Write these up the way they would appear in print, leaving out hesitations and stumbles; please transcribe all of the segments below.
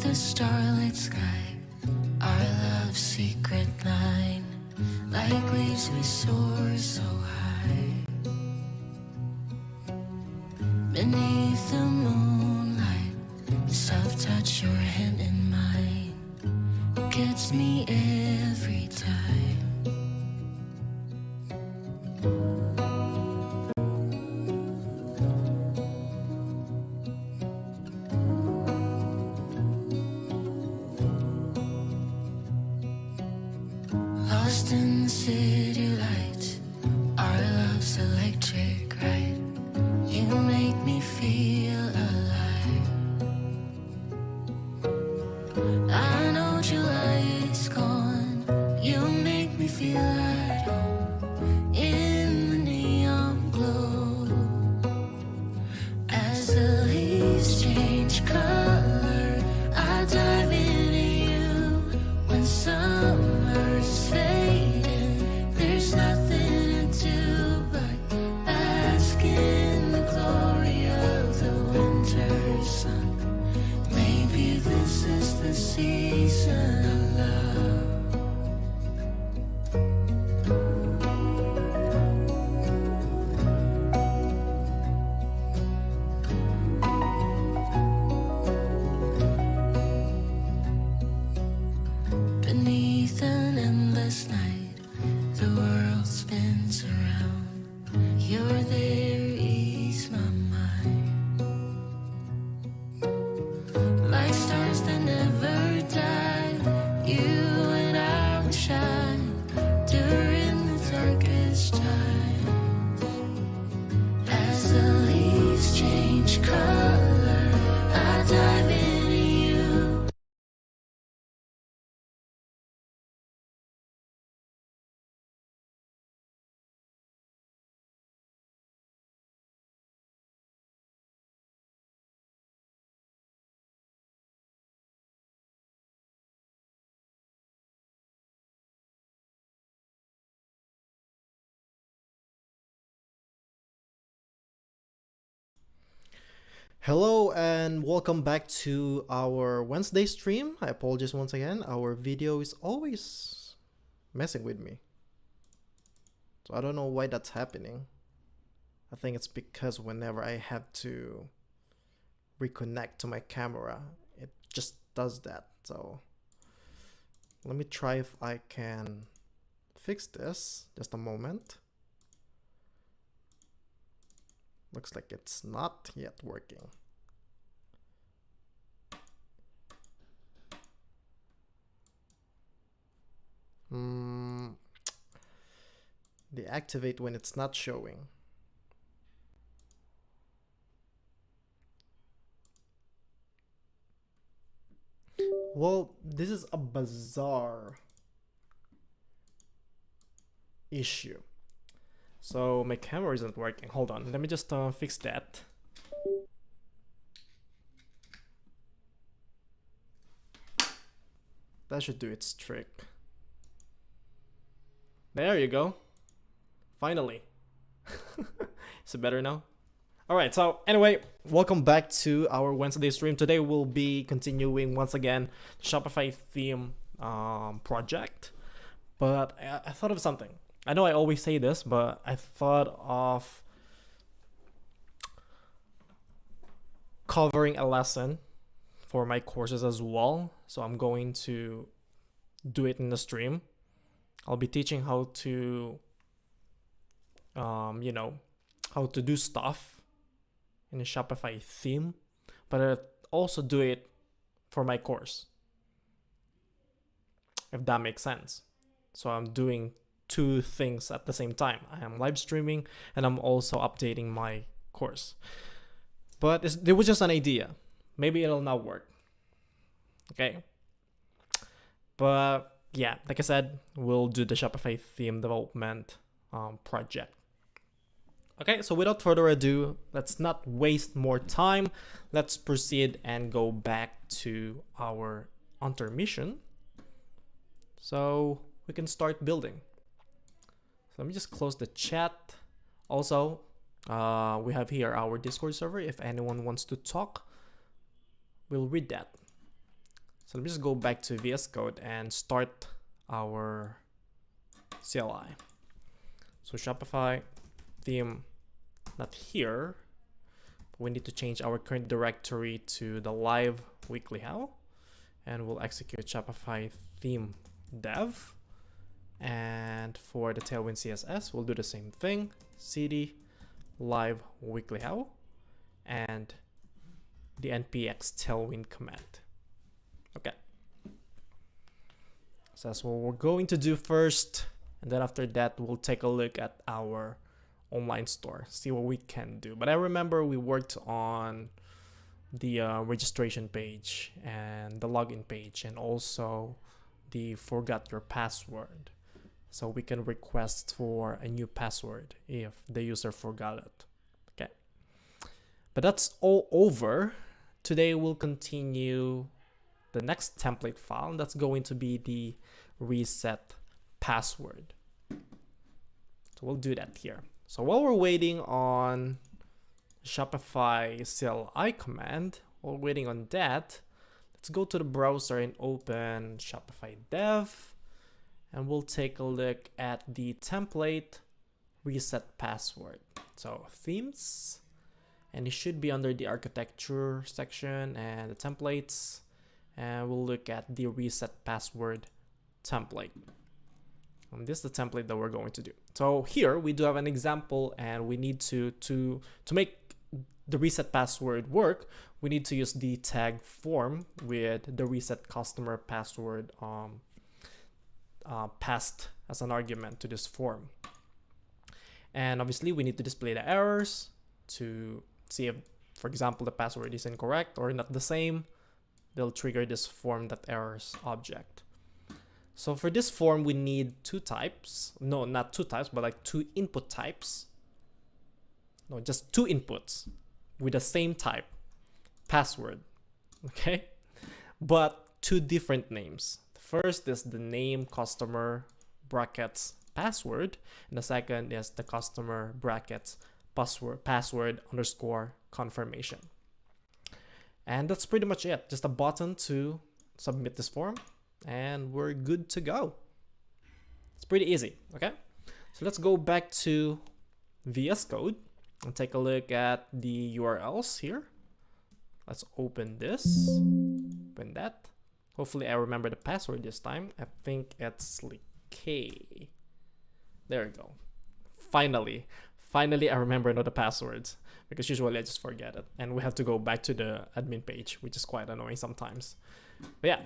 the starlit sky, our love's secret line, like waves we soar so high. Beneath the moonlight, soft touch your hand in mine, gets me every time. Lost in the city lights, our love's electric ride. You make me feel alive. I know July is gone. You make me feel at home in the neon glow. As the leaves change color, I dive into you. When summer's fading, there's nothing to do but bask in the glory of the winter sun. Maybe this is the season of love. Beneath an endless night, the world spins around. You're there, ease my mind. Like stars that never die, you and I will shine during the darkest times. As the leaves change color, I dive into you. Hello and welcome back to our Wednesday stream. I apologize once again. Our video is always messing with me. So I don't know why that's happening. I think it's because whenever I have to reconnect to my camera, it just does that. So let me try if I can fix this. Just a moment. Looks like it's not yet working. Deactivate when it's not showing. Well, this is a bizarre issue. So my camera isn't working. Hold on, let me just fix that. That should do its trick. There you go. Finally. Is it better now? Alright, so anyway, welcome back to our Wednesday stream. Today we'll be continuing once again the Shopify theme project. But I thought of something. I know I always say this, but I thought of covering a lesson for my courses as well. So I'm going to do it in the stream. I'll be teaching how to, how to do stuff in a Shopify theme, but I also do it for my course, if that makes sense. So I'm doing two things at the same time. I am live streaming and I'm also updating my course. But there was just an idea. Maybe it'll not work. Okay. But yeah, like I said, we'll do the Shopify theme development project. Okay, so without further ado, let's not waste more time. Let's proceed and go back to our intermission so we can start building. So let me just close the chat. Also, we have here our Discord server. If anyone wants to talk, we'll read that. So let me just go back to VS Code and start our CLI. So Shopify theme, not here. We need to change our current directory to the live WeeklyHow, and we'll execute Shopify theme dev. And for the Tailwind CSS, we'll do the same thing: cd live WeeklyHow and the npx tailwind command. Okay, so that's what we're going to do first, and then after that we'll take a look at our online store, see what we can do. But I remember we worked on the registration page and the login page, and also the forgot your password, so we can request for a new password if the user forgot it. Okay, but that's all over. Today we'll continue the next template file, and that's going to be the reset password. So we'll do that here. So while we're waiting on Shopify CLI command, while waiting on that, let's go to the browser and open Shopify dev, and we'll take a look at the template reset password. So themes, and it should be under the architecture section and the templates, and we'll look at the reset password template. And this is the template that we're going to do. So here we do have an example, and we need to make the reset password work, we need to use the tag form with the reset customer password passed as an argument to this form. And obviously we need to display the errors to see if, for example, the password is incorrect or not the same. They'll trigger this form.errors object. So for this form, we need two types. No, not two types, but like two input types. No, just two inputs with the same type, password, okay? But two different names. The first is the name customer brackets password, and the second is the customer brackets password underscore confirmation. And that's pretty much it. Just a button to submit this form, and we're good to go. It's pretty easy, okay? So let's go back to VS Code and take a look at the URLs here. Let's open this, open that. Hopefully I remember the password this time. I think it's like K. There we go. Finally I remember the passwords, because usually I just forget it and we have to go back to the admin page, which is quite annoying sometimes. But yeah,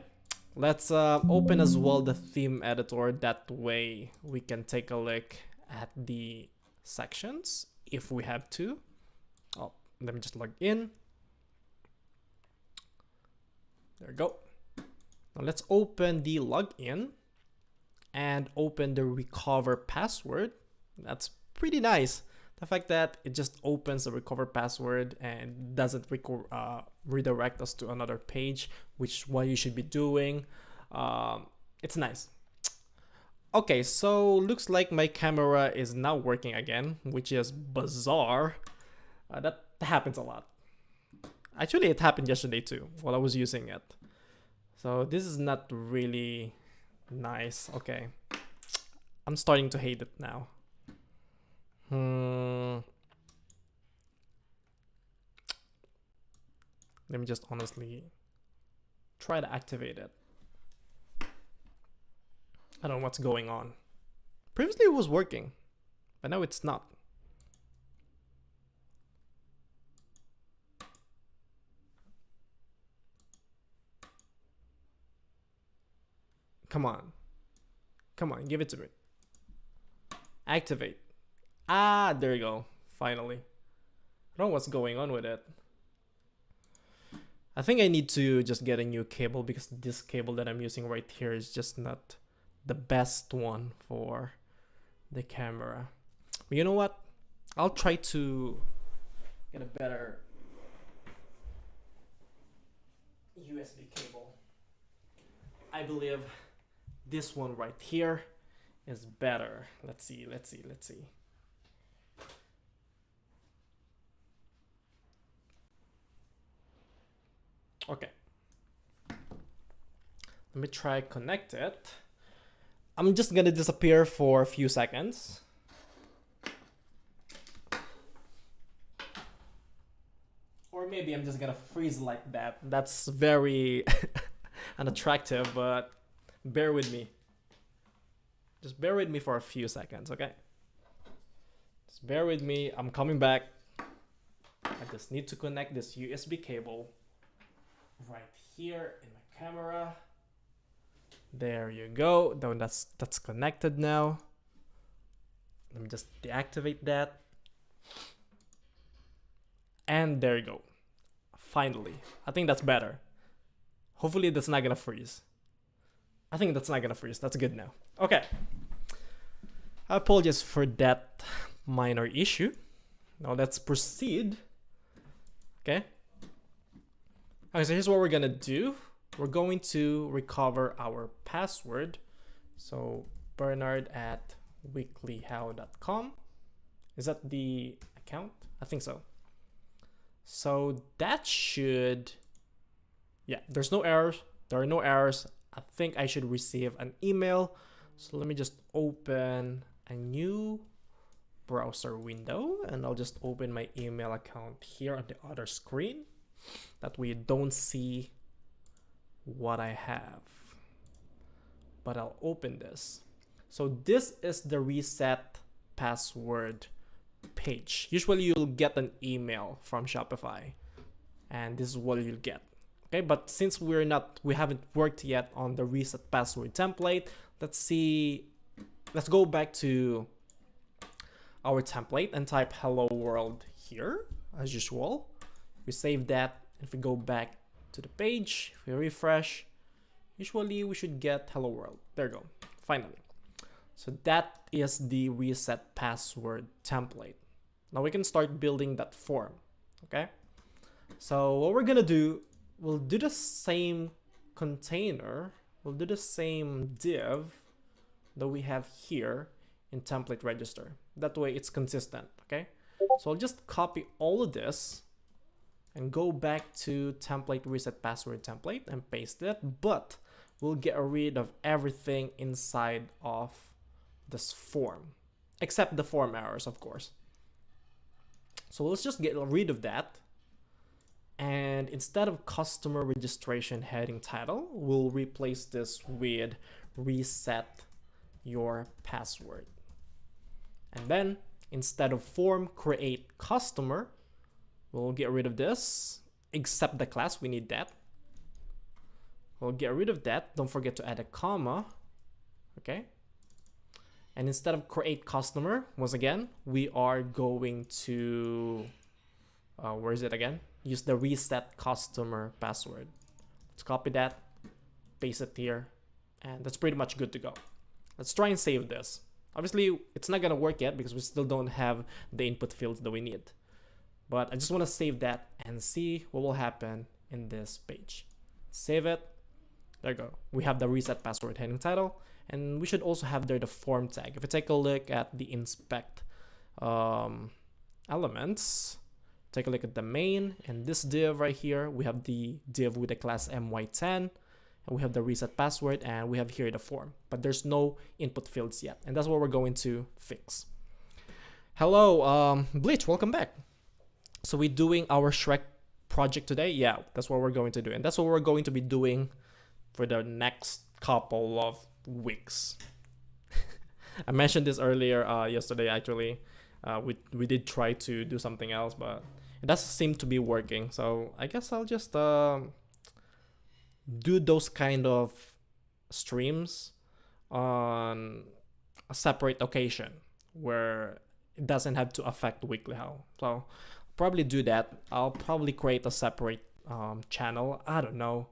let's open as well the theme editor. That way we can take a look at the sections if we have to. Oh, let me just log in. There we go. Now let's open the login and open the recover password. That's pretty nice. The fact that it just opens the recover password and doesn't redirect us to another page, which what you should be doing. It's nice. Okay, so looks like my camera is now working again, which is bizarre. That happens a lot. Actually, it happened yesterday too while I was using it. So this is not really nice. Okay, I'm starting to hate it now. Let me just honestly try to activate it. I don't know what's going on. Previously it was working, but now it's not. Come on. Come on, give it to me. Activate. Ah, there you go. Finally. I don't know what's going on with it. I think I need to just get a new cable, because this cable that I'm using right here is just not the best one for the camera. But you know what? I'll try to get a better USB cable. I believe this one right here is better. Let's see. Okay. Let me try connect it. I'm just gonna disappear for a few seconds. Or maybe I'm just gonna freeze like that. That's very unattractive, but bear with me. Just bear with me for a few seconds, okay? Just bear with me. I'm coming back. I just need to connect this USB cable right here in my camera. There you go. Then that's connected now. Let me just deactivate that. And there you go. Finally. I think that's better. Hopefully that's not gonna freeze. I think that's not gonna freeze. That's good now. Okay. I apologize for that minor issue. Now let's proceed. Okay. Okay, so here's what we're gonna do. We're going to recover our password. So Bernard at weeklyhow.com. Is that the account? I think so. So that should, yeah, there's no errors. There are no errors. I think I should receive an email. So let me just open a new browser window and I'll just open my email account here on the other screen. That way you don't see what I have. But I'll open this. So this is the reset password page. Usually you'll get an email from Shopify and this is what you'll get. Okay, but since we haven't worked yet on the reset password template, let's go back to our template and type hello world here as usual. We save that. If we go back to the page, if we refresh, usually we should get hello world. There you go, finally. So that is the reset password template. Now we can start building that form, okay? So what we're gonna do, we'll do the same container, we'll do the same div that we have here in template register. That way it's consistent, okay? So I'll just copy all of this and go back to template reset password template and paste it, but we'll get rid of everything inside of this form, except the form errors, of course. So let's just get rid of that. And instead of customer registration heading title, we'll replace this with reset your password. And then instead of form create customer, we'll get rid of this, except the class, we need that. We'll get rid of that. Don't forget to add a comma, okay? And instead of create customer, once again, we are going to, where is it again? Use the reset customer password. Let's copy that, paste it here, and that's pretty much good to go. Let's try and save this. Obviously, it's not gonna work yet because we still don't have the input fields that we need. But I just wanna save that and see what will happen in this page. Save it, there you go. We have the reset password heading title, and we should also have there the form tag. If you take a look at the inspect elements, take a look at the main and this div right here. We have the div with the class my10, and we have the reset password, and we have here the form, but there's no input fields yet, and that's what we're going to fix. Hello, Bleach, welcome back. So we're doing our Shrek project today. Yeah, that's what we're going to do, and that's what we're going to be doing for the next couple of weeks. I mentioned this earlier yesterday actually. We did try to do something else, but it doesn't seem to be working. So I guess I'll just do those kind of streams on a separate occasion where it doesn't have to affect WeeklyHow. So I'll probably do that. I'll probably create a separate channel. I don't know.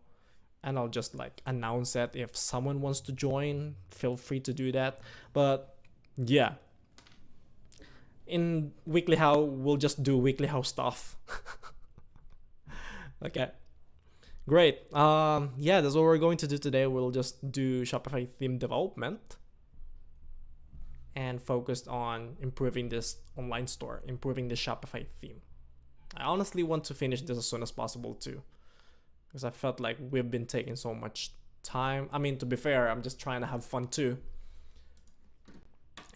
And I'll just like announce it. If someone wants to join, feel free to do that. But yeah, in WeeklyHow, we'll just do WeeklyHow stuff. Okay, great. Yeah, that's what we're going to do today. We'll just do Shopify theme development and focused on improving this online store, improving the Shopify theme. I honestly want to finish this as soon as possible too, because I felt like we've been taking so much time. I mean, to be fair, I'm just trying to have fun too.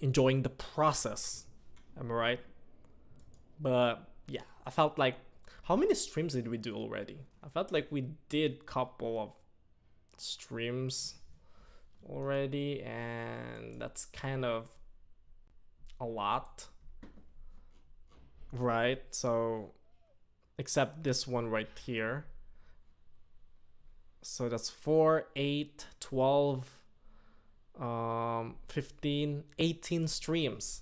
Enjoying the process. Am I right? But yeah, I felt like, how many streams did we do already? I felt like we did couple of streams already, and that's kind of a lot, right? So except this one right here, so that's 4, 8, 12, 15, 18 streams,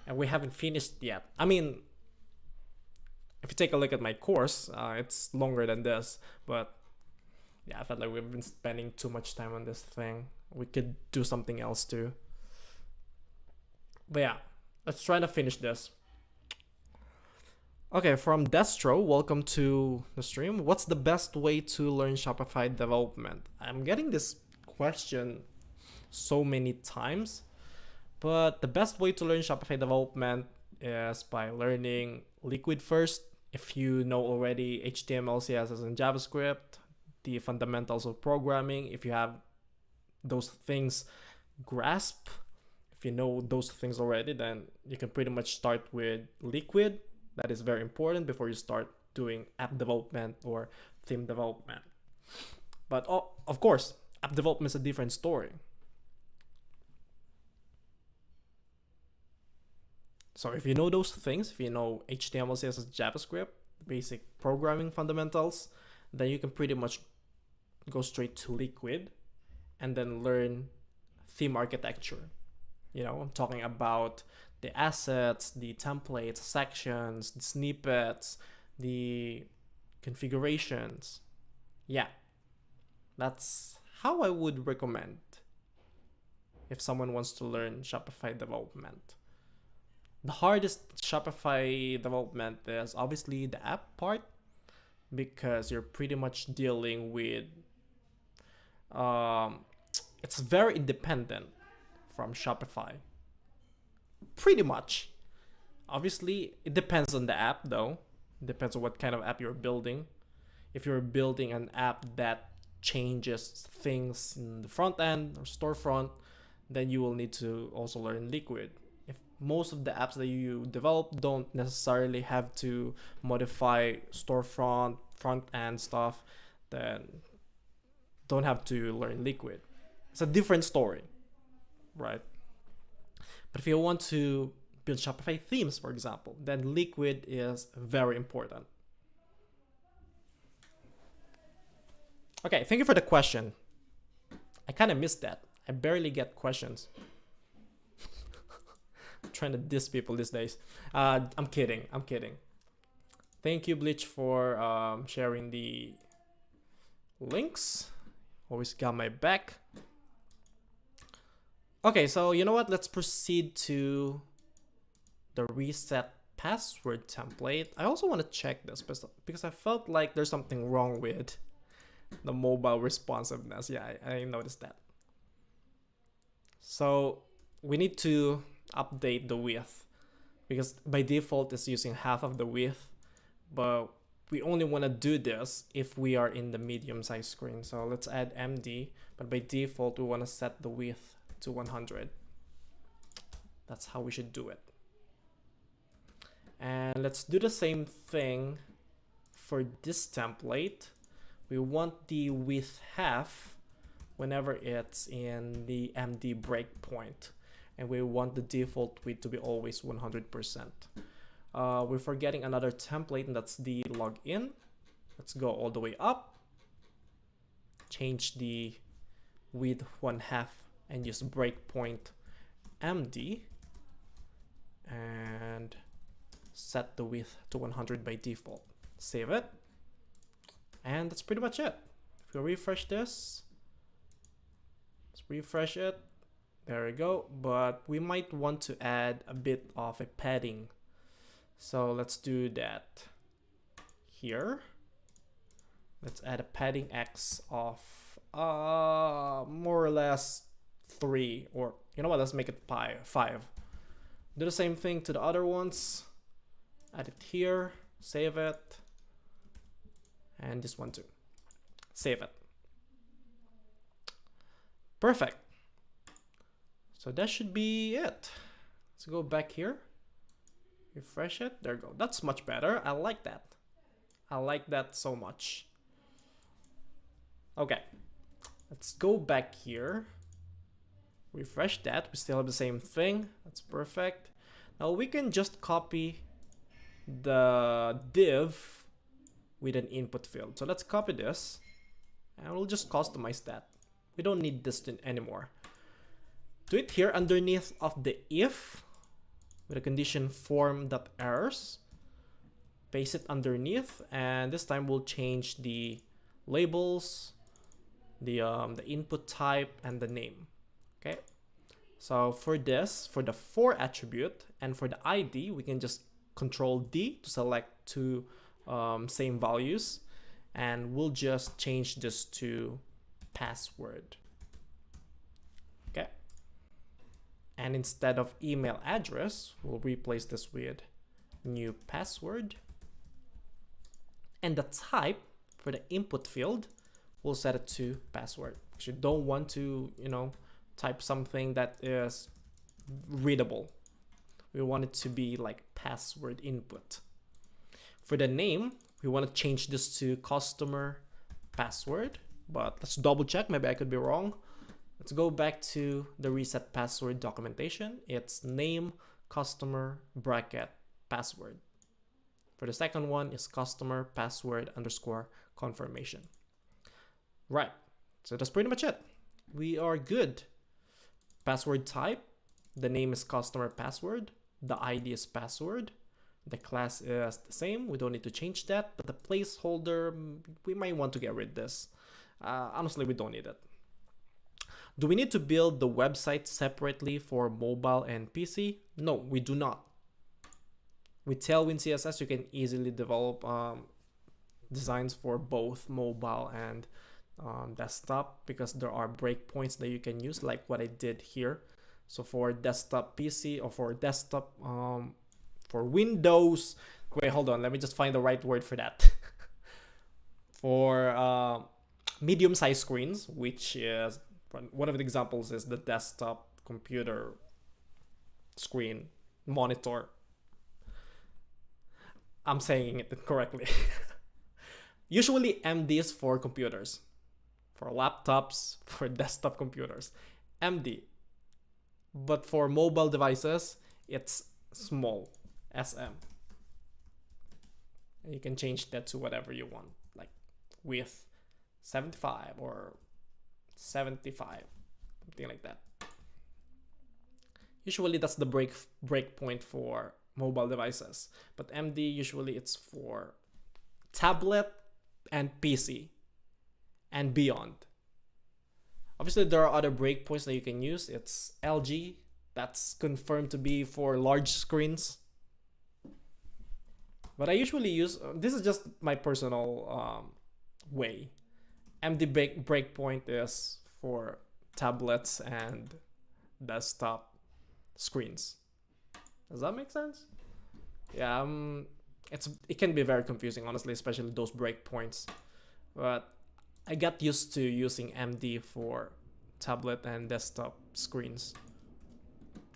and we haven't finished yet. I mean, if you take a look at my course, it's longer than this, but yeah, I felt like we've been spending too much time on this thing. We could do something else too. But yeah, let's try to finish this. Okay, from Destro, welcome to the stream. What's the best way to learn Shopify development? I'm getting this question so many times, but the best way to learn Shopify development is by learning Liquid first. If you know already HTML, CSS, and JavaScript, the fundamentals of programming, if you have those things grasped, if you know those things already, then you can pretty much start with Liquid. That is very important before you start doing app development or theme development. But of course, app development is a different story. So if you know those things, if you know HTML, CSS, JavaScript, basic programming fundamentals, then you can pretty much go straight to Liquid and then learn theme architecture. You know, I'm talking about the assets, the templates, sections, the snippets, the configurations. Yeah, that's how I would recommend if someone wants to learn Shopify development. The hardest Shopify development is obviously the app part, because you're pretty much dealing with it's very independent from Shopify. Pretty much. Obviously, it depends on the app though. It depends on what kind of app you're building. If you're building an app that changes things in the front end or storefront, then you will need to also learn Liquid. If most of the apps that you develop don't necessarily have to modify storefront, front end stuff, then don't have to learn Liquid. It's a different story, right? But if you want to build Shopify themes, for example, then Liquid is very important. Okay, thank you for the question. I kind of missed that. I barely get questions. I'm trying to diss people these days. I'm kidding. Thank you, Bleach, for sharing the links. Always got my back. Okay, so you know what? Let's proceed to the reset password template. I also want to check this because I felt like there's something wrong with the mobile responsiveness. Yeah, I noticed that. So we need to update the width, because by default it's using half of the width, but we only want to do this if we are in the medium size screen. So let's add MD, but by default we want to set the width to 100. That's how we should do it. And let's do the same thing for this template. We want the width half whenever it's in the MD breakpoint, and we want the default width to be always 100%. We're forgetting another template, and that's the login. Let's go all the way up, change the width 1/2 and use breakpoint MD, and set the width to 100 by default. Save it, and that's pretty much it. If we refresh this, let's refresh it. There we go. But we might want to add a bit of a padding, so let's do that here. Let's add a padding X of more or less 3, or you know what, let's make it 5. Do the same thing to the other ones. Add it here, save it, and this one too. Save it. Perfect. So that should be it. Let's go back here. Refresh it. There you go. That's much better. I like that. I like that so much. Okay. Let's go back here. Refresh that. We still have the same thing. That's perfect. Now we can just copy the div with an input field. So let's copy this and we'll just customize that. We don't need this anymore. Do it here underneath of the if with a condition form.errors. Paste it underneath, and this time we'll change the labels, the input type, and the name. Okay. So for this, for the for attribute and for the ID, we can just Control D to select two same values, and we'll just change this to password. Okay. And instead of email address, we'll replace this with new password. And the type for the input field, we'll set it to password. Because you don't want to, type something that is readable. We want it to be like password input. For the name, we want to change this to customer password, but let's double check. Maybe I could be wrong. Let's go back to the reset password documentation. It's name, customer, bracket, password. For the second one is customer password underscore confirmation. Right. So that's pretty much it. We are good. Password type. The name is customer password. The ID is password. The class is the same. We don't need to change that. But the placeholder, we might want to get rid of this. Honestly, we don't need it. Do we need to build the website separately for mobile and PC? No, we do not. With Tailwind CSS, you can easily develop designs for both mobile and desktop, because there are breakpoints that you can use, like what I did here. So for desktop PC or for desktop for Windows, wait, hold on, let me just find the right word for that. For medium-sized screens, which is one of the examples is the desktop computer screen monitor. I'm saying it correctly. Usually MD is for computers, for laptops, for desktop computers, MD. But for mobile devices, it's small, SM. And you can change that to whatever you want, like width 75 or 75, something like that. Usually that's the break point for mobile devices, but MD usually it's for tablet and PC and beyond. Obviously there are other breakpoints that you can use. It's LG, that's confirmed to be for large screens. But I usually use, this is just my personal way. MD breakpoint is for tablets and desktop screens. Does that make sense? Yeah, it can be very confusing, honestly, especially those breakpoints. But I got used to using MD for tablet and desktop screens.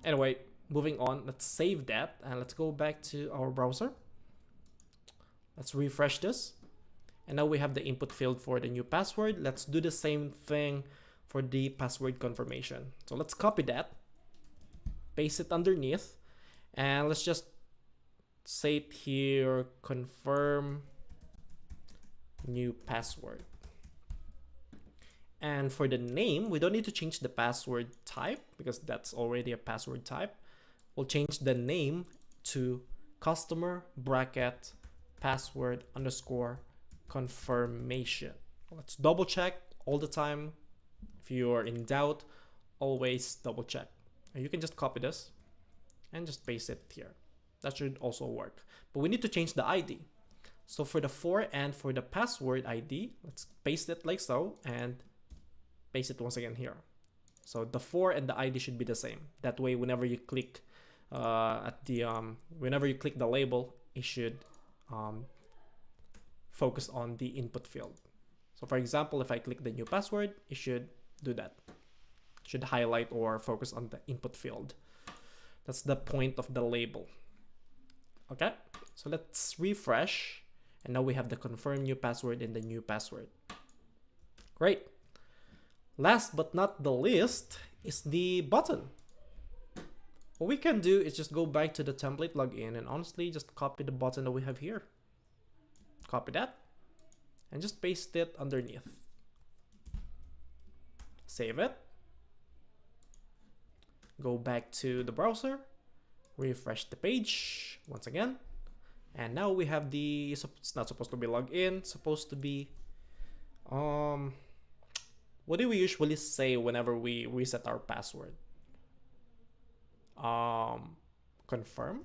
Anyway, moving on, let's save that and let's go back to our browser. Let's refresh this. And now we have the input field for the new password. Let's do the same thing for the password confirmation. So let's copy that, paste it underneath, and let's just say it here, confirm new password. And for the name, we don't need to change the password type because that's already a password type. We'll change the name to customer bracket password underscore confirmation. Let's double check all the time. If you're in doubt, always double check. And you can just copy this and just paste it here. That should also work. But we need to change the ID. So for the for and for the password ID, let's paste it like so and paste it once again here. So the for and the ID should be the same. That way, whenever you click whenever you click the label, it should focus on the input field. So for example, if I click the new password, it should do that. should highlight or focus on the input field. That's the point of the label. Okay, so let's refresh. And now we have the confirm new password and the new password. Great. Last but not the least is the button. What we can do is just go back to the template login and honestly just copy the button that we have here. Copy that and just paste it underneath. Save it. Go back to the browser, refresh the page once again. And now we have the, it's not supposed to be login, it's supposed to be, what do we usually say whenever we reset our password? Confirm?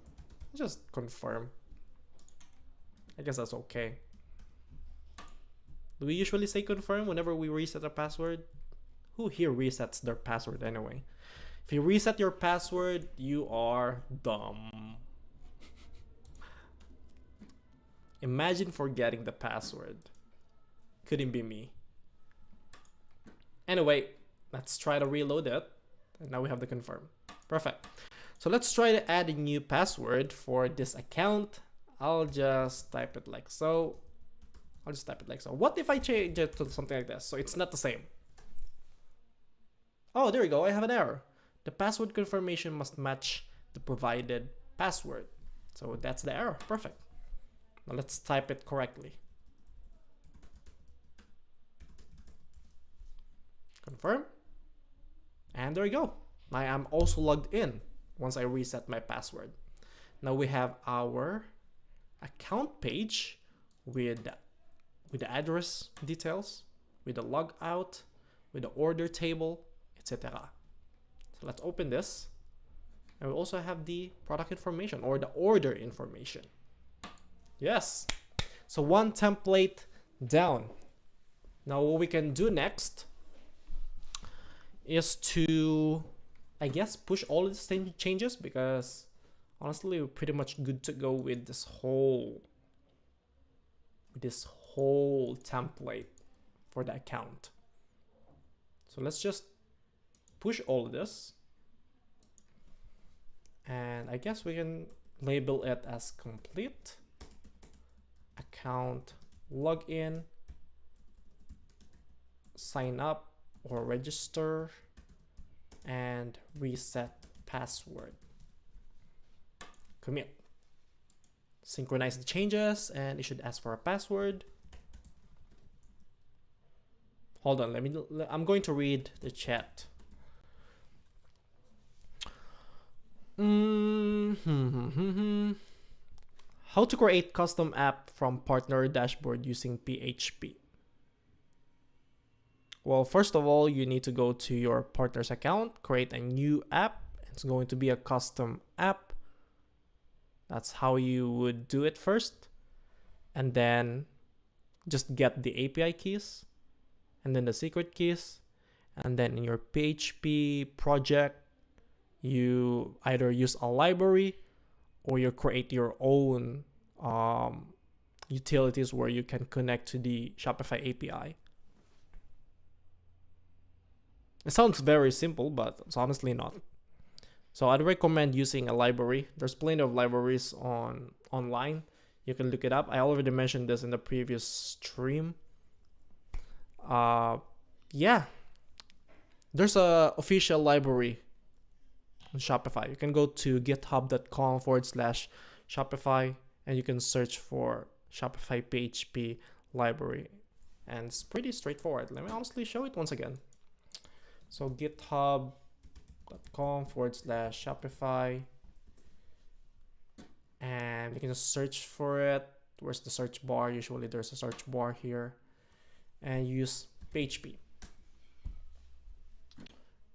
Just confirm. I guess that's okay. Do we usually say confirm whenever we reset a password? Who here resets their password anyway? If you reset your password, you are dumb. Imagine forgetting the password. Couldn't be me. Anyway, let's try to reload it. And now we have the confirm. Perfect. So let's try to add a new password for this account. I'll just type it like so. What if I change it to something like this? So it's not the same. Oh, there we go. I have an error. The password confirmation must match the provided password. So that's the error. Perfect. Now let's type it correctly. Confirm. And there we go. I am also logged in once I reset my password. Now we have our account page with the address details, with the logout, with the order table, etc. So let's open this. And we also have the product information or the order information. Yes. So one template down. Now what we can do next is to, I guess, push all of the changes, because honestly we're pretty much good to go with this whole template for the account. So let's just push all of this, and I guess we can label it as complete account login, sign up or register, and reset password. Commit. Synchronize the changes, and it should ask for a password. Hold on, I'm going to read the chat. How to create custom app from partner dashboard using PHP. Well, first of all, you need to go to your partner's account, create a new app. It's going to be a custom app. That's how you would do it first. And then just get the API keys and then the secret keys. And then in your PHP project, you either use a library or you create your own utilities where you can connect to the Shopify API. It sounds very simple, but it's honestly not. So I'd recommend using a library. There's plenty of libraries online. You can look it up. I already mentioned this in the previous stream. Yeah. There's a official library on Shopify. You can go to github.com/Shopify and you can search for Shopify PHP library. And it's pretty straightforward. Let me honestly show it once again. So github.com/Shopify, and you can just search for it. Where's the search bar? Usually there's a search bar here, and use PHP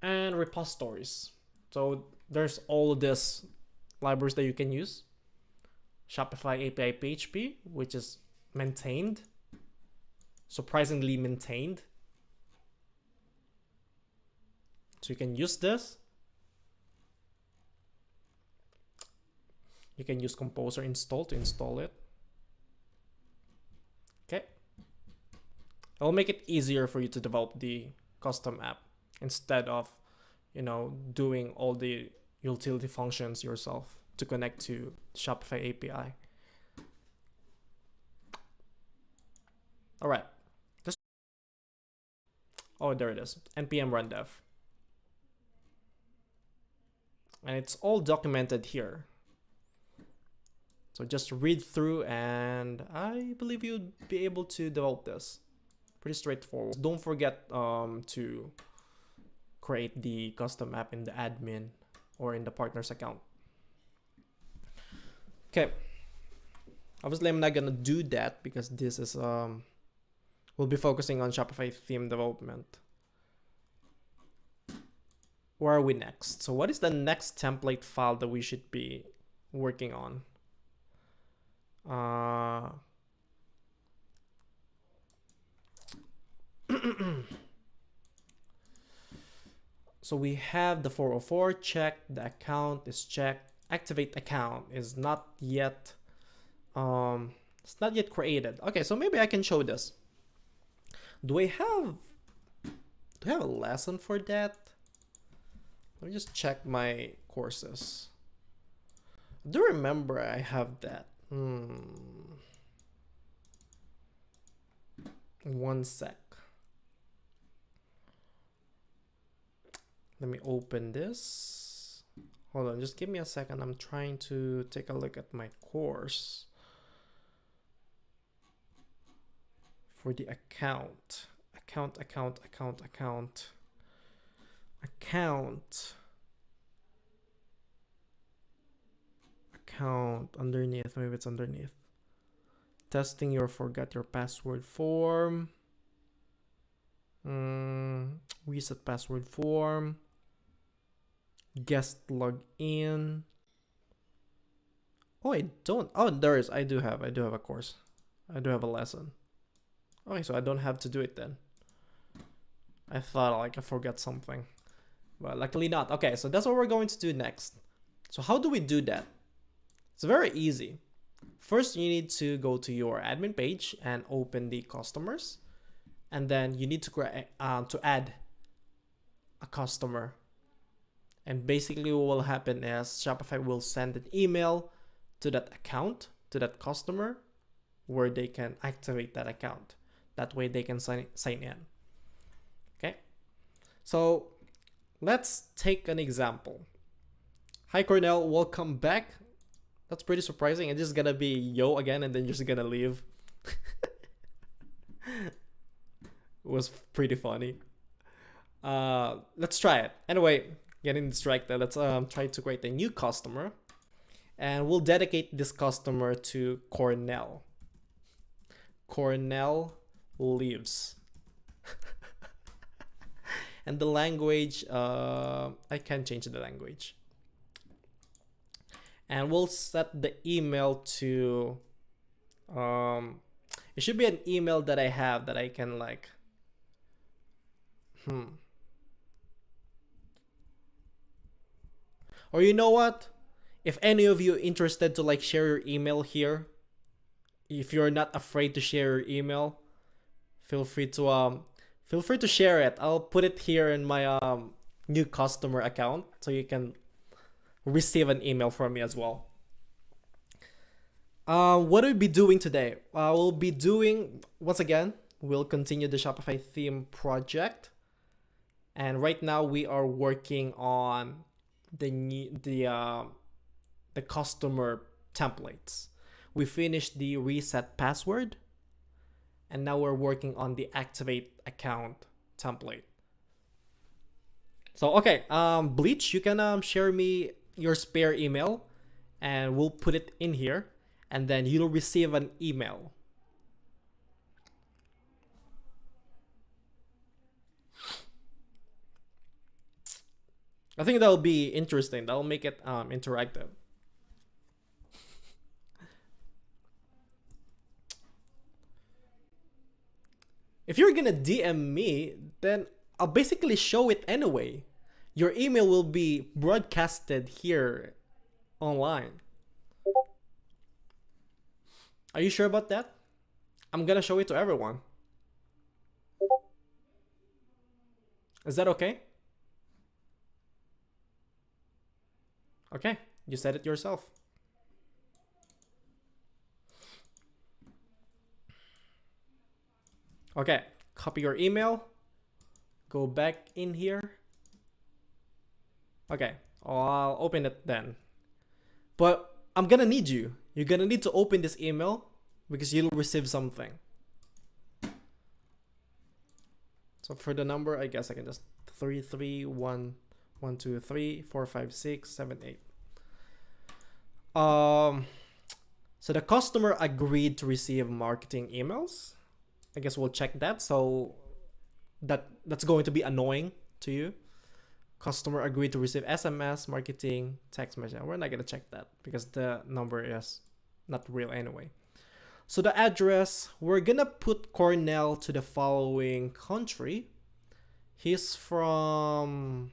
and repositories. So there's all of these libraries that you can use. Shopify API PHP, which is maintained, surprisingly maintained. So you can use this. You can use Composer install to install it. Okay. It'll make it easier for you to develop the custom app instead of you know, doing all the utility functions yourself to connect to Shopify API. All right. Oh, there it is. npm run dev. And it's all documented here. So just read through and I believe you'd be able to develop this. Pretty straightforward. Don't forget to create the custom app in the admin or in the partner's account. Okay. Obviously, I'm not gonna do that because this is we'll be focusing on Shopify theme development. Where are we next? So what is the next template file that we should be working on? So we have the 404 check, the account is checked, activate account is not yet it's not yet created. Okay, so maybe I can show this. Do I have a lesson for that? Let me just check my courses. I do remember I have that. One sec. Let me open this. Hold on, just give me a second. I'm trying to take a look at my course for the account. Account underneath. Maybe it's underneath. Testing your forgot your password form. Reset password form. Guest login. Oh, I don't. Oh, there is. I do have a course. I do have a lesson. Okay, so I don't have to do it then. I thought like I forgot something, but luckily not. Okay, so that's what we're going to do next. So how do we do that? It's very easy. First, you need to go to your admin page and open the customers, and then you need to add a customer. And basically what will happen is Shopify will send an email to that account, to that customer, where they can activate that account. That way they can sign in. Okay, so let's take an example. Hi Cornell, welcome back. That's pretty surprising. It's just gonna be yo again and then you're just gonna leave. It was pretty funny. Let's try it. Anyway, getting distracted, let's try to create a new customer, and we'll dedicate this customer to Cornell. Cornell lives. And the language, I can change the language. And we'll set the email to, it should be an email that I have that I can like, Or you know what? If any of you interested to like share your email here, if you're not afraid to share your email, feel free to share it. I'll put it here in my new customer account so you can receive an email from me as well. What will we be doing today? We'll be doing, once again, we'll continue the Shopify theme project. And right now we are working on the customer templates. We finished the reset password, and now we're working on the activate account template. So okay, Bleach, you can share me your spare email, and we'll put it in here, and then you'll receive an email. I think that'll be interesting. That'll make it interactive. If you're gonna DM me, then I'll basically show it anyway. Your email will be broadcasted here online. Are you sure about that? I'm gonna show it to everyone. Is that okay? Okay, you said it yourself. Okay, copy your email. Go back in here. Okay, I'll open it then. But I'm gonna need you. You're gonna need to open this email because you'll receive something. So for the number, I guess I can just 331 1 2 3 4 5 6 7 8. So the customer agreed to receive marketing emails. I guess we'll check that. So that's going to be annoying to you. Customer agreed to receive SMS, marketing, text message. We're not gonna check that because the number is not real anyway. So the address, we're gonna put Cornell to the following country. He's from,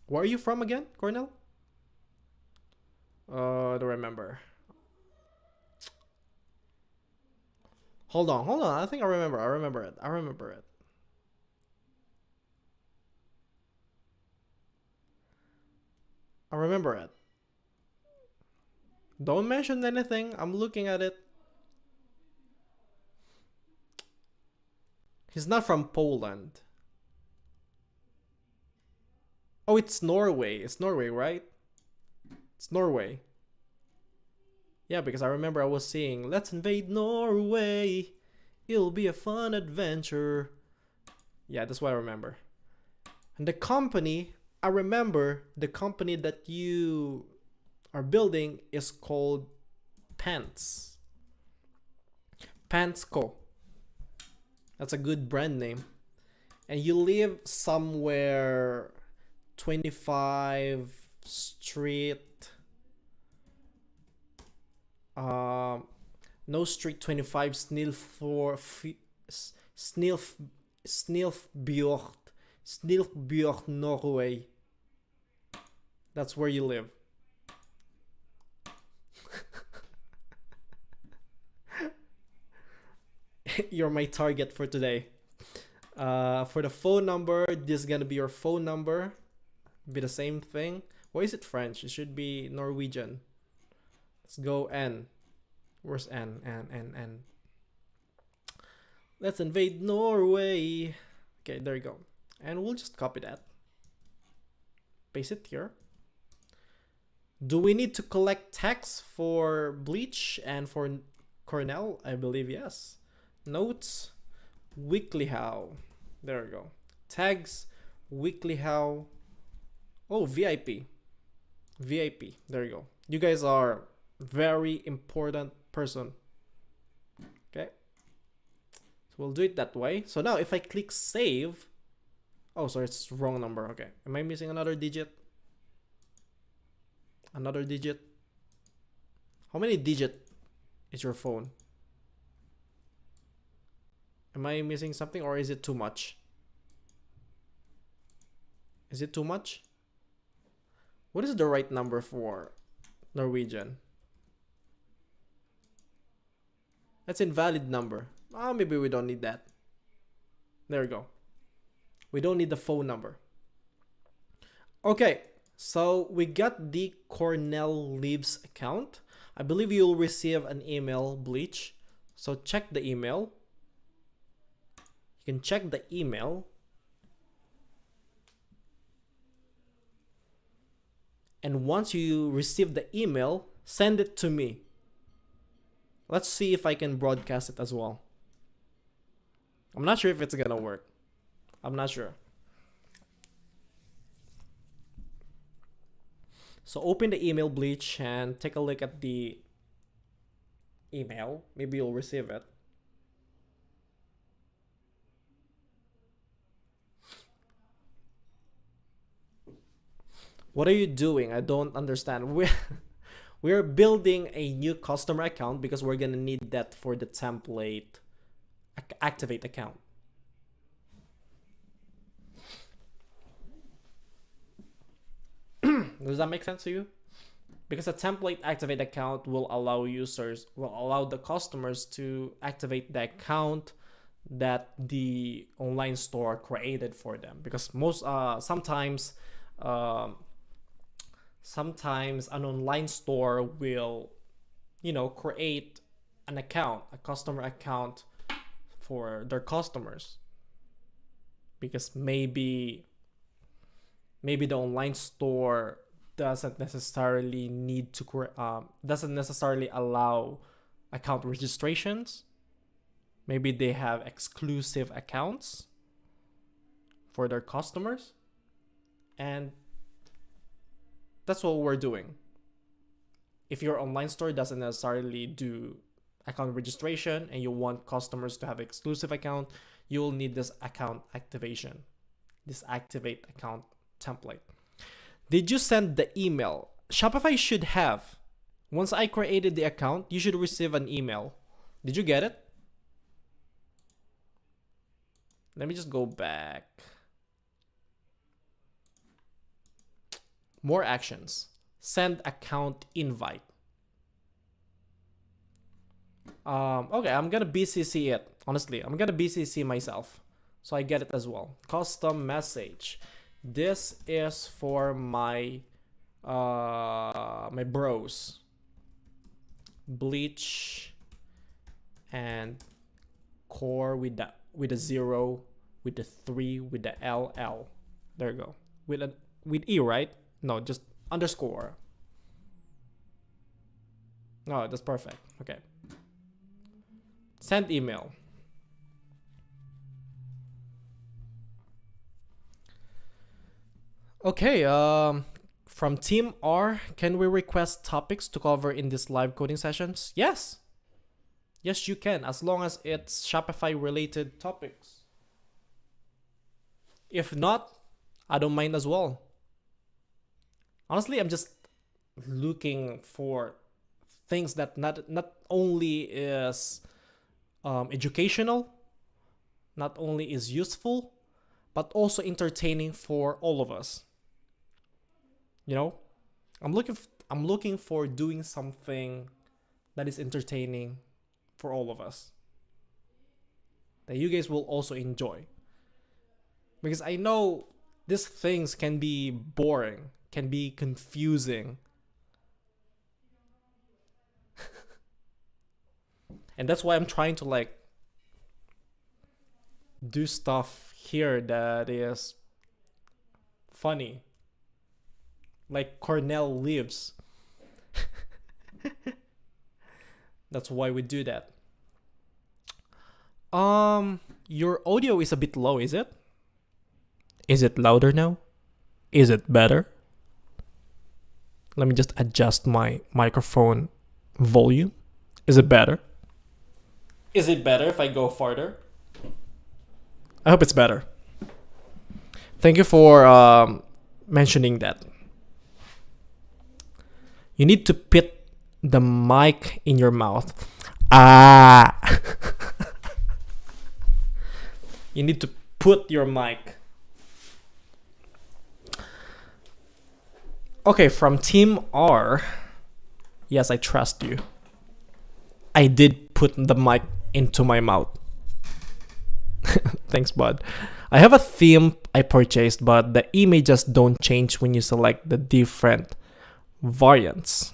where are you from again, Cornell? Don't remember. Hold on. I think I remember it. I remember it. Don't mention anything. I'm looking at it. He's not from Poland. Oh, it's Norway. It's Norway, right? It's Norway. Yeah, because I remember I was seeing, let's invade Norway. It'll be a fun adventure. Yeah, that's what I remember. And the company, I remember the company that you are building is called Pants. Pants Co. That's a good brand name. And you live somewhere 25 Street. No Street 25 Snilfbjord, Norway. That's where you live. You're my target for today. For the phone number, this is gonna be your phone number. Be the same thing. Why is it French? It should be Norwegian. Let's go N. Where's N? N. Let's invade Norway. Okay, there you go. And we'll just copy that. Paste it here. Do we need to collect tags for Bleach and for Cornell? I believe yes. Notes, WeeklyHow. There we go. Tags, WeeklyHow. Oh, VIP. VIP. There you go. You guys are very important person. Okay. So we'll do it that way. So now if I click save. Oh, sorry, it's wrong number. Okay. Am I missing another digit? Another digit? How many digit is your phone? Am I missing something or is it too much? Is it too much? What is the right number for Norwegian? That's invalid number. Maybe we don't need that. There we go. We don't need the phone number. Okay, so we got the Cornell Leaves account. I believe you'll receive an email, Bleach. So check the email. You can check the email. And once you receive the email, send it to me. Let's see if I can broadcast it as well. I'm not sure if it's gonna work. I'm not sure. So open the email, Bleach, and take a look at the email. Maybe you'll receive it. What are you doing? I don't understand. We're building a new customer account because we're gonna need that for the template activate account. Does that make sense to you? Because a template activate account will allow the customers to activate the account that the online store created for them. Because sometimes an online store will, create an account, a customer account for their customers, because maybe the online store doesn't necessarily doesn't necessarily allow account registrations. Maybe they have exclusive accounts for their customers, and that's what we're doing. If your online store doesn't necessarily do account registration and you want customers to have exclusive account, you will need this account activation, this activate account template. Did you send the email? Shopify should have. Once I created the account, you should receive an email. Did you get it? Let me just go back. More actions. Send account invite. Okay, I'm gonna BCC it. Honestly, I'm gonna BCC myself, so I get it as well. Custom message. This is for my my bros. Bleach and core with the 0, with the 3, with the LL. There you go. With E, right? No, just underscore. Oh, that's perfect. Okay. Send email. Okay, from Team R, can we request topics to cover in these live coding sessions? Yes. Yes, you can, as long as it's Shopify related topics. If not, I don't mind as well. Honestly, I'm just looking for things that not only is educational, not only is useful, but also entertaining for all of us. I'm looking for doing something that is entertaining for all of us, that you guys will also enjoy. Because I know these things can be boring, can be confusing. And that's why I'm trying to do stuff here that is funny. Like Cornell lives. That's why we do that. Your audio is a bit low, is it? Is it louder now? Is it better? Let me just adjust my microphone volume. Is it better? Is it better if I go farther? I hope it's better. Thank you for mentioning that. You need to put the mic in your mouth. Ah! You need to put your mic. Okay, from Team R. Yes, I trust you. I did put the mic into my mouth. Thanks, bud. I have a theme I purchased, but the images don't change when you select the different variants.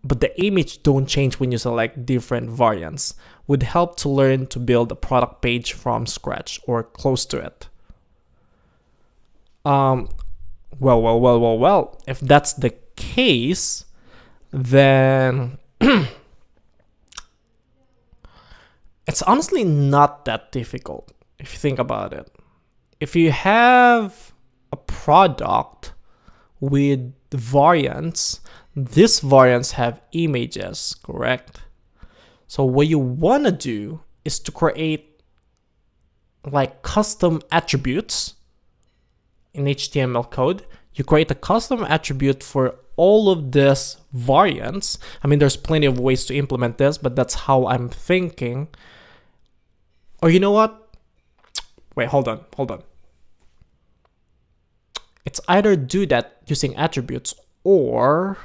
But the image don't change when you select different variants. Would help to learn to build a product page from scratch or close to it. Well. If that's the case, then it's honestly not that difficult if you think about it. If you have a product with variants, these variants have images, correct? So what you want to do is to create custom attributes in HTML code. You create a custom attribute for all of these variants. I mean, there's plenty of ways to implement this, but that's how I'm thinking. Or you know what? Wait, hold on. It's either do that using attributes or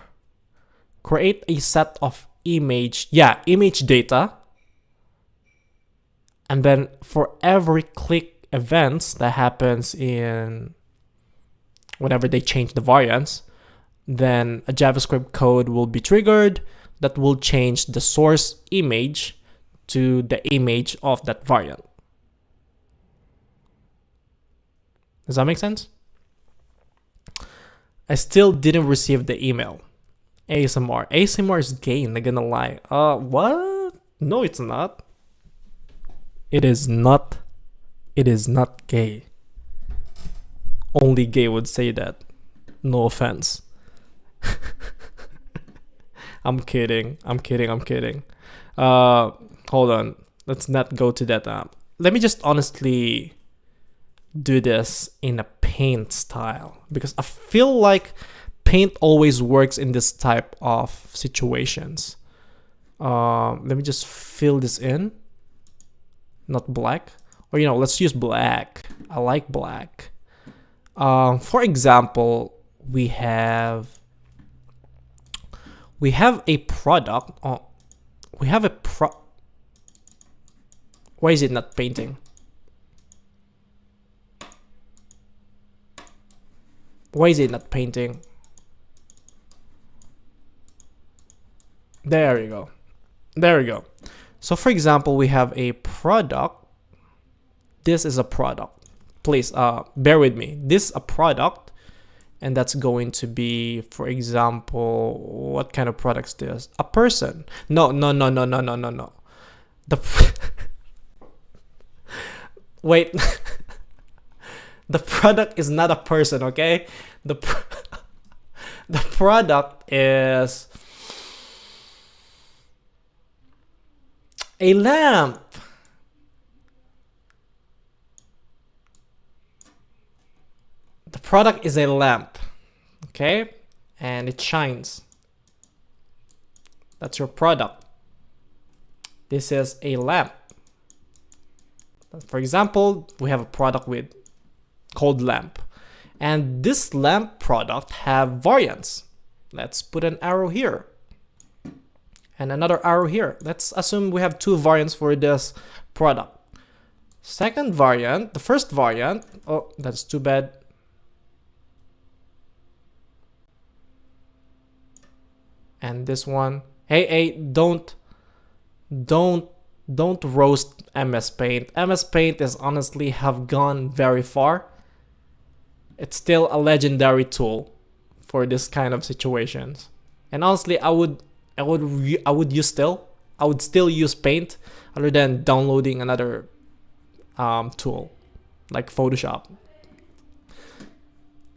create a set of image data. And then for every click events that happens in whenever they change the variants, then a JavaScript code will be triggered that will change the source image to the image of that variant. Does that make sense? I still didn't receive the email. ASMR. ASMR is gay, not gonna lie. What? No, it's not. It is not. It is not gay. Only gay would say that. No offense. I'm kidding. I'm kidding. I'm kidding. Hold on. Let's not go to that. Let me just honestly do this in a paint style, because I feel like paint always works in this type of situations. Let me just fill this in. Not black. Or, let's use black. I like black. For example, we have a product. Why is it not painting? Why is it not painting? There you go. There we go. So for example, we have a product. This is a product. Please bear with me. This is a product, and that's going to be, for example, what kind of product is this? A person. No. Wait. The product is not a person, okay? The product is a lamp. The product is a lamp, okay? And it shines. That's your product. This is a lamp. For example, we have a product called lamp, and this lamp product have variants. Let's put an arrow here and another arrow here. Let's assume we have two variants for this product. Second variant, the first variant, oh, that's too bad. And this one, hey, don't roast MS Paint. MS Paint is honestly have gone very far. It's still a legendary tool for this kind of situations. And honestly, I would still use Paint other than downloading another tool like Photoshop.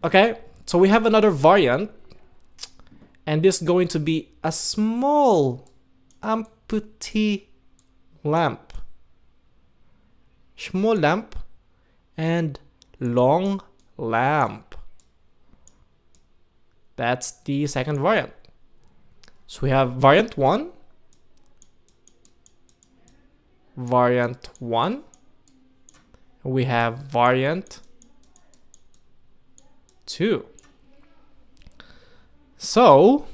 Okay, so we have another variant, and this is going to be a small amputee lamp. Small lamp and long lamp. That's the second variant. So we have variant 1, variant 1, we have variant 2. So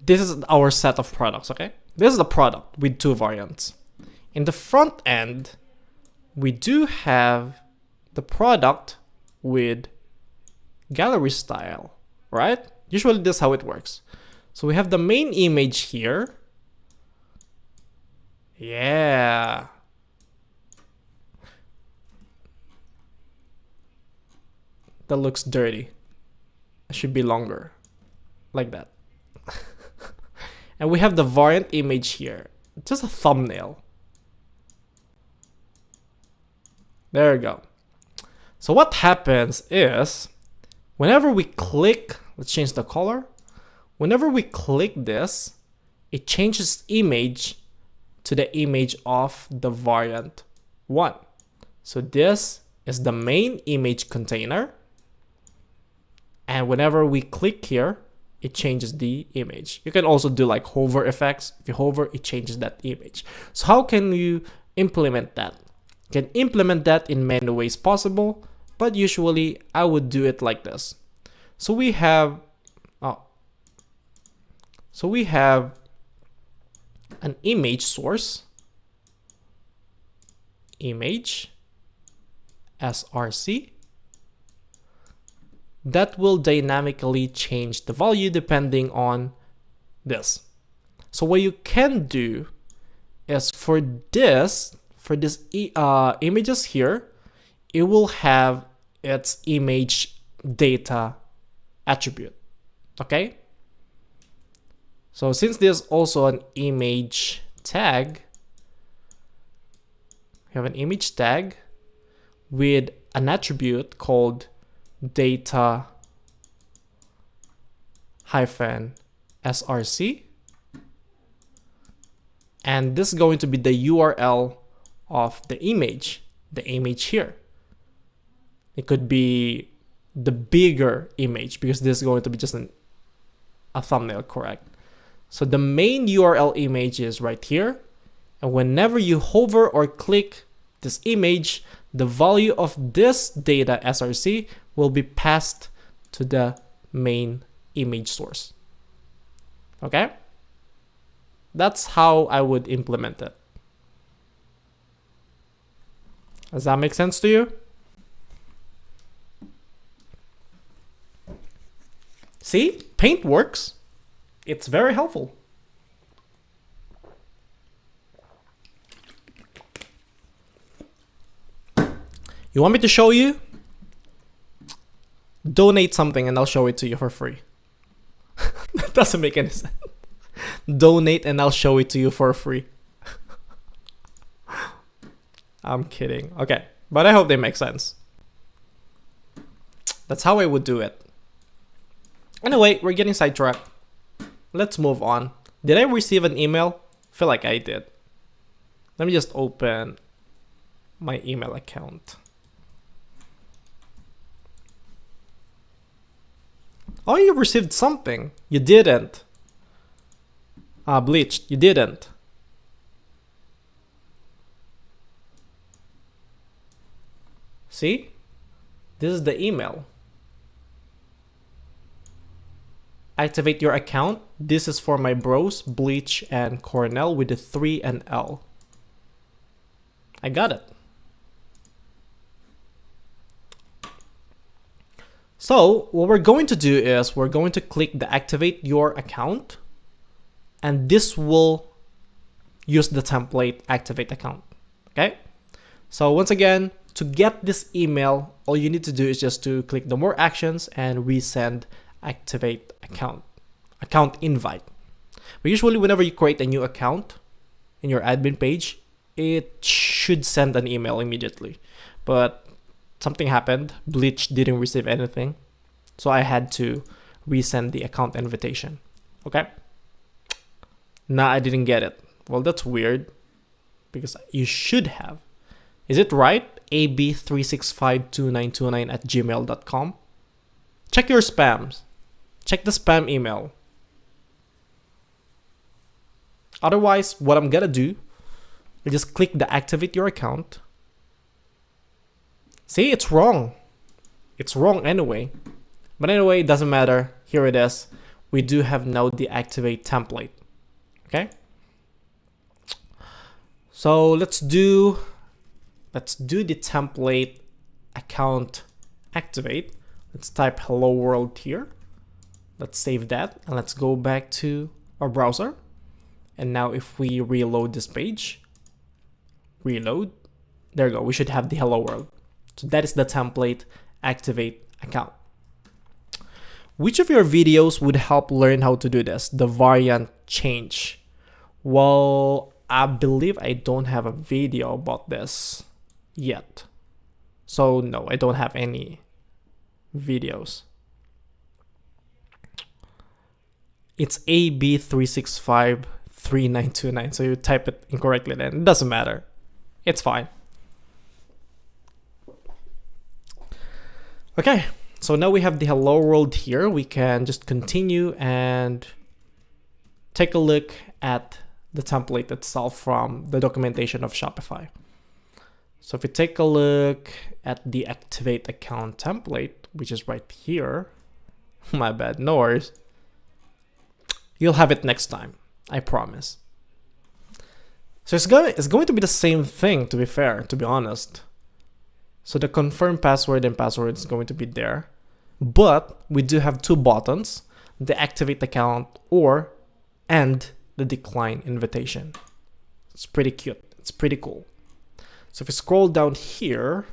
this is our set of products, okay? This is the product with two variants. In the front end, we do have the product with gallery style, right? Usually this is how it works. So we have the main image here. Yeah. That looks dirty. It should be longer, like that. And we have the variant image here. Just a thumbnail. There we go. So what happens is, whenever we click, let's change the color. Whenever we click this, it changes image to the image of the variant 1. So this is the main image container. And whenever we click here, it changes the image. You can also do like hover effects. If you hover, it changes that image. So how can you implement that? You can implement that in many ways possible, but usually I would do it like this. So we have an image source, image src, that will dynamically change the value depending on this. So what you can do is for this images here, it will have its image data attribute. Okay? So since there's also an image tag, we have an image tag with an attribute called data hyphen src, and this is going to be the URL of the image here. It could be the bigger image because this is going to be just a thumbnail, correct? So the main URL image is right here, and whenever you hover or click this image, the value of this data src will be passed to the main image source. Okay? That's how I would implement it. Does that make sense to you? See, Paint works. It's very helpful. You want me to show you? Donate something and I'll show it to you for free. That doesn't make any sense. Donate and I'll show it to you for free. I'm kidding. Okay, but I hope they make sense. That's how I would do it. Anyway, we're getting sidetracked. Let's move on. Did I receive an email? I feel like I did. Let me just open my email account. Oh, you received something. You didn't. Bleached. You didn't. See? This is the email. Activate your account. This is for my bros, Bleach and Cornell with the 3 and L. I got it. So what we're going to do is we're going to click the activate your account, and this will use the template activate account. Okay. So once again, to get this email, all you need to do is just to click the more actions and resend activate account invite. But usually whenever you create a new account in your admin page, it should send an email immediately. But something happened. Bleach didn't receive anything. So I had to resend the account invitation. Okay. Nah, I didn't get it. Well, that's weird because you should have. Is it right? ab3652929@gmail.com. Check your spams. Check the spam email. Otherwise, what I'm gonna do, I just click the activate your account. See, it's wrong. It's wrong anyway. But anyway, it doesn't matter. Here it is. We do have now the activate template. Okay. So let's do the template account activate. Let's type hello world here. Let's save that and let's go back to our browser. And now if we reload this page, reload, there you go. We should have the hello world. So that is the template activate account. Which of your videos would help learn how to do this? The variant change. Well, I believe I don't have a video about this yet. So no, I don't have any videos. It's AB3653929. So you type it incorrectly then. It doesn't matter. It's fine. Okay, so now we have the hello world here. We can just continue and take a look at the template itself from the documentation of Shopify. So if we take a look at the activate account template, which is right here, my bad, no worries. You'll have it next time, I promise. So it's going to be the same thing, to be fair, to be honest. So the confirm password and password is going to be there. but we do have two buttons, the activate account and the decline invitation. It's pretty cute. It's pretty cool. So if we scroll down here,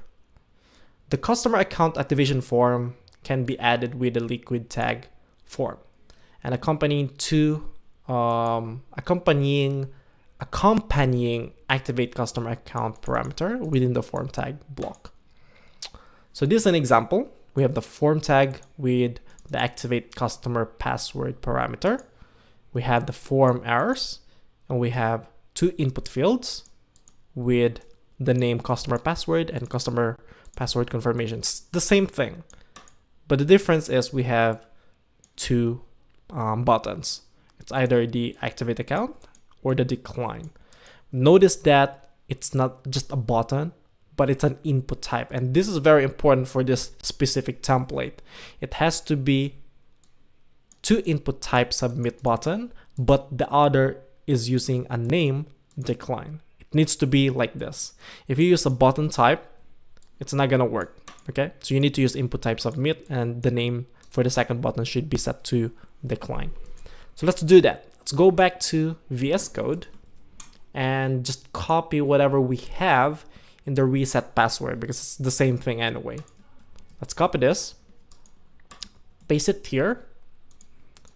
the customer account activation form can be added with the liquid tag form and accompanying activate customer account parameter within the form tag block. So this is an example. We have the form tag with the activate customer password parameter. We have the form errors, and we have two input fields with the name customer password and customer password confirmations. The same thing, but the difference is we have two buttons. It's either the activate account or the decline. Notice that it's not just a button, but it's an input type. And this is very important for this specific template. It has to be two input type submit button, but the other is using a name decline. It needs to be like this. If you use a button type, it's not gonna work, okay? So you need to use input type submit, and the name for the second button should be set to decline. So let's do that. Let's go back to VS Code and just copy whatever we have in the reset password, because it's the same thing anyway. Let's copy this, paste it here,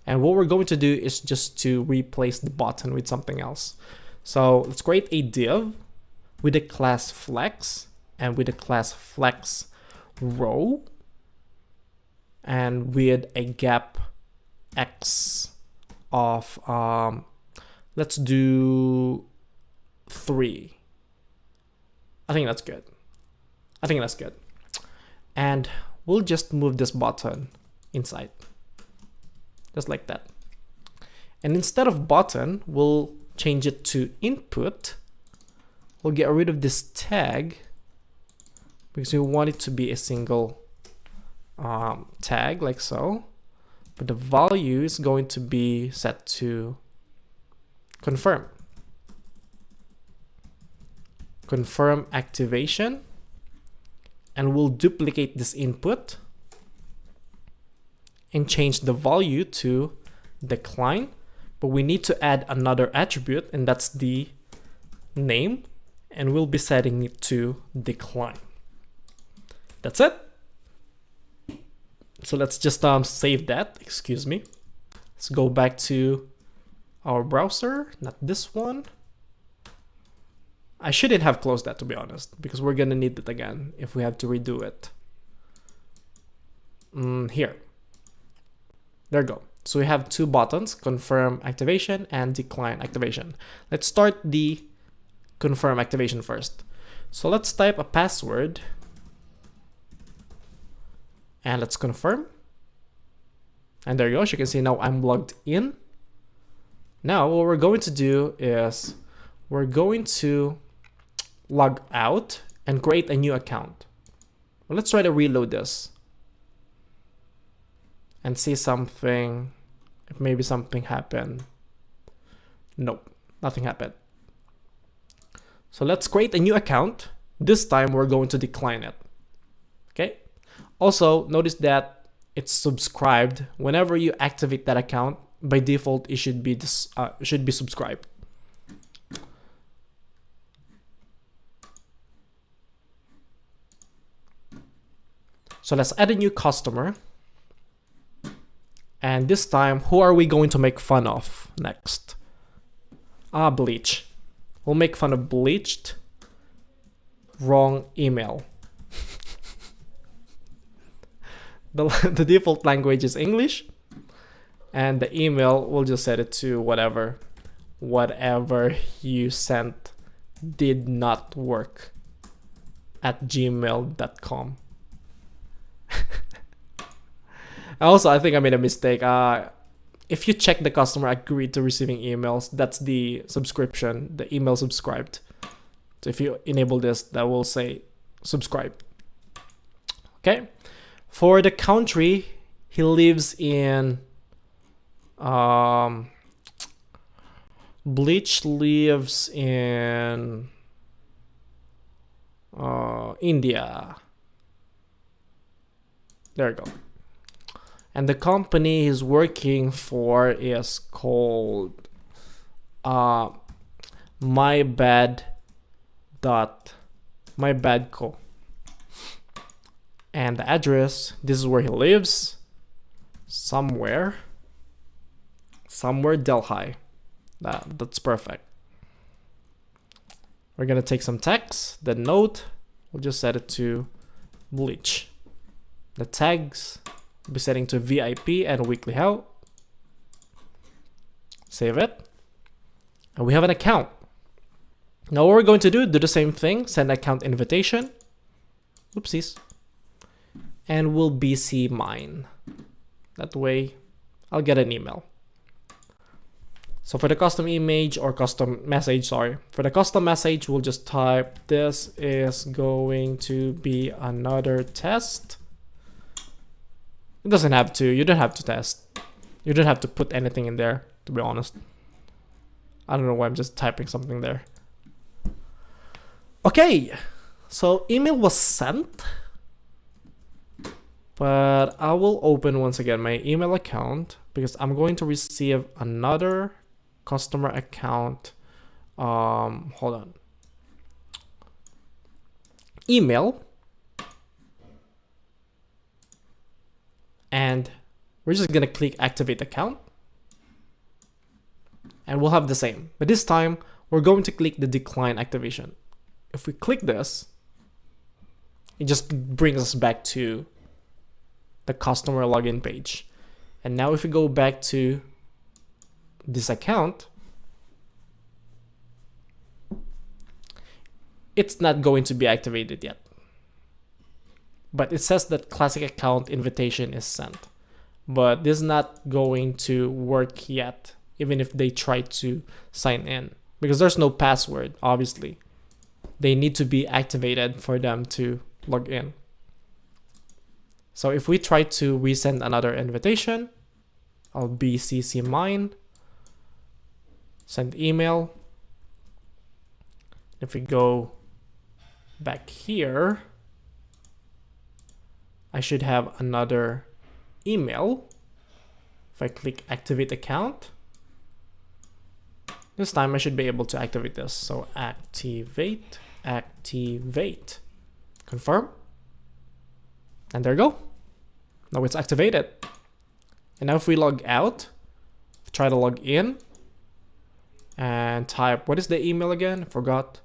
and what we're going to do is just to replace the button with something else. So let's create a div with a class flex and with a class flex row and with a gap x of let's do 3. I think that's good. And we'll just move this button inside, just like that. And instead of button, we'll change it to input. We'll get rid of this tag because we want it to be a single tag, like so. But the value is going to be set to confirm activation, and we'll duplicate this input and change the value to decline. But we need to add another attribute, and that's the name, and we'll be setting it to decline. That's it. So let's just save that. Excuse me. Let's go back to our browser, not this one. I shouldn't have closed that, to be honest, because we're gonna need it again if we have to redo it. Here. There we go. So we have two buttons, confirm activation and decline activation. Let's start the confirm activation first. So let's type a password and let's confirm. And there you go. As you can see, now I'm logged in. Now what we're going to do is we're going to log out and create a new account. Well, let's try to reload this and see something, if maybe something happened. Nope, nothing happened. So let's create a new account. This time we're going to decline it. Okay. Also, notice that it's subscribed. Whenever you activate that account, by default, it should be subscribed. So let's add a new customer. And this time, who are we going to make fun of next? Bleach. We'll make fun of Bleached. Wrong email. The default language is English. And the email, we'll just set it to whatever you sent did not work at gmail.com. Also, I think I made a mistake. If you check the customer agreed to receiving emails, that's the subscription, the email subscribed. So if you enable this, that will say subscribe. Okay. For the country, he lives in Bleach lives in India. There you go. And the company he's working for is called MyBadCo. And the address, this is where he lives. Somewhere Delhi. That's perfect. We're gonna take some text. The note, we'll just set it to bleach. The tags, we'll be setting to VIP and WeeklyHow. Save it. And we have an account. Now what we're going to do the same thing, send account invitation. Oopsies. And we'll BC mine. That way I'll get an email. So for the custom image or custom message, for the custom message, we'll just type, this is going to be another test. It doesn't have to, you don't have to test. You don't have to put anything in there, to be honest. I don't know why I'm just typing something there. Okay, so email was sent. But I will open once again my email account because I'm going to receive another customer account. Hold on. Email. And we're just gonna click activate account. And we'll have the same. But this time we're going to click the decline activation. If we click this, it just brings us back to the customer login page. And now if we go back to this account, it's not going to be activated yet. But it says that classic account invitation is sent. But this is not going to work yet, even if they try to sign in. Because there's no password, obviously. They need to be activated for them to log in. So if we try to resend another invitation, I'll BCC mine, send email. If we go back here, I should have another email. If I click activate account, this time I should be able to activate this. So activate, confirm. And there you go. Now it's activated. And now if we log out, try to log in and type, what is the email again? I forgot.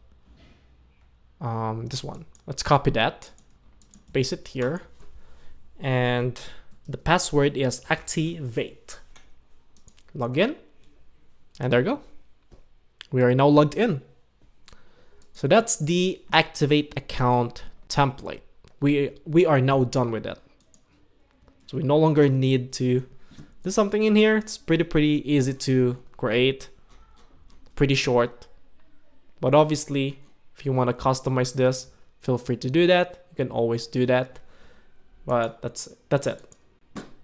This one. Let's copy that, paste it here. And the password is activate. Log in. And there you go. We are now logged in. So that's the activate account template. We are now done with it. So we no longer need to do something in here. It's pretty easy to create, pretty short. But obviously, if you want to customize this, feel free to do that. You can always do that. But that's it.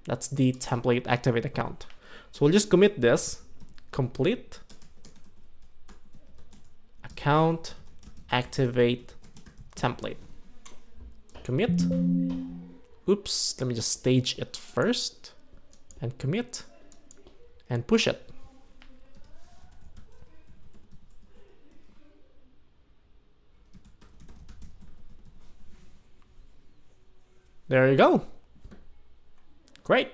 That's the template activate account. So we'll just commit this, complete account activate template. Commit. Oops, let me just stage it first and commit and push it. There you go. Great.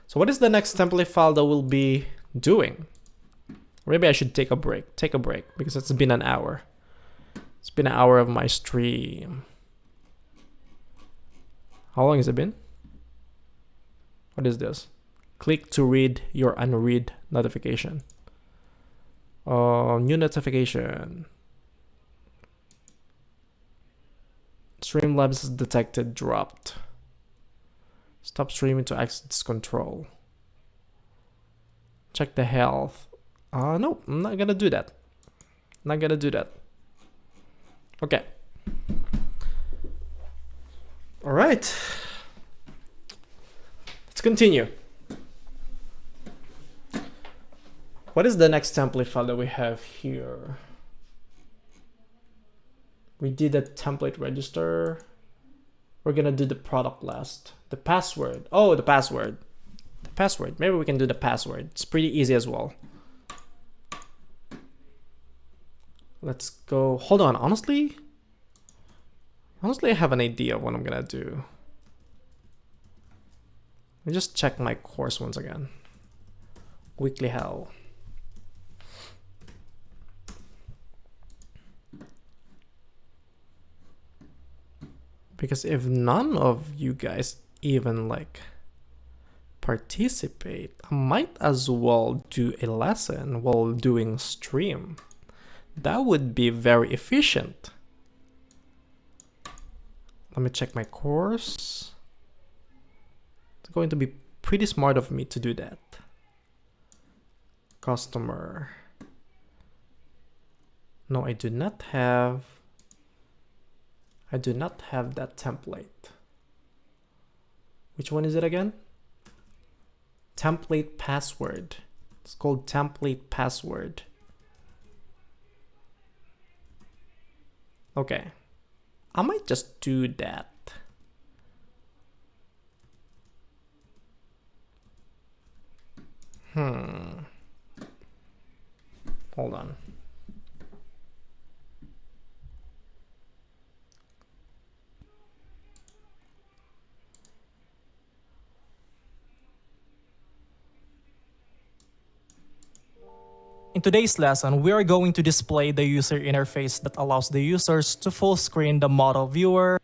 So what is the next template file that we'll be doing? Maybe I should take a break because it's been an hour. It's been an hour of my stream. How long has it been? What is this? Click to read your unread notification. New notification. Streamlabs detected dropped. Stop streaming to access control. Check the health. No, I'm not gonna do that. Not gonna do that. Okay. All right. Let's continue. What is the next template file that we have here? We did a template register. We're gonna do the product last. The password. Oh, the password. The password. Maybe we can do the password. It's pretty easy as well. Let's go. Hold on. Honestly, I have an idea of what I'm gonna do. Let me just check my course once again. WeeklyHow. Because if none of you guys even like participate, I might as well do a lesson while doing stream. That would be very efficient. Let me check my course. It's going to be pretty smart of me to do that. Customer. No, I do not have that template. Which one is it again? Template password. It's called template password. Okay. I might just do that. Hold on. In today's lesson, we are going to display the user interface that allows the users to full screen the model viewer,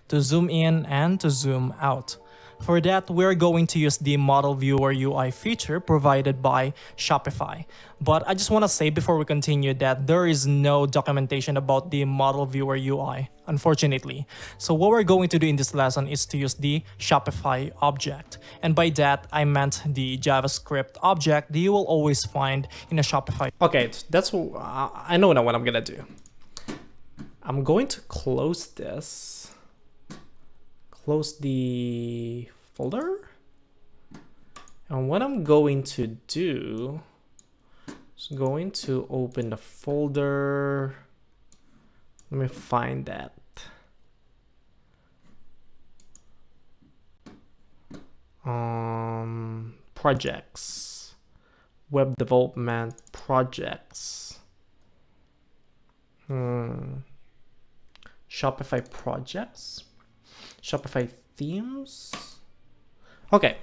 to zoom in and to zoom out. For that, we're going to use the model viewer UI feature provided by Shopify. But I just want to say before we continue that there is no documentation about the model viewer UI, unfortunately. So what we're going to do in this lesson is to use the Shopify object. And by that, I meant the JavaScript object that you will always find in a Shopify. Okay, that's I know now what I'm gonna do. I'm going to close this. Close the folder. And what I'm going to do is going to open the folder. Let me find that. Projects. Web development projects. Shopify projects. Shopify themes. Okay,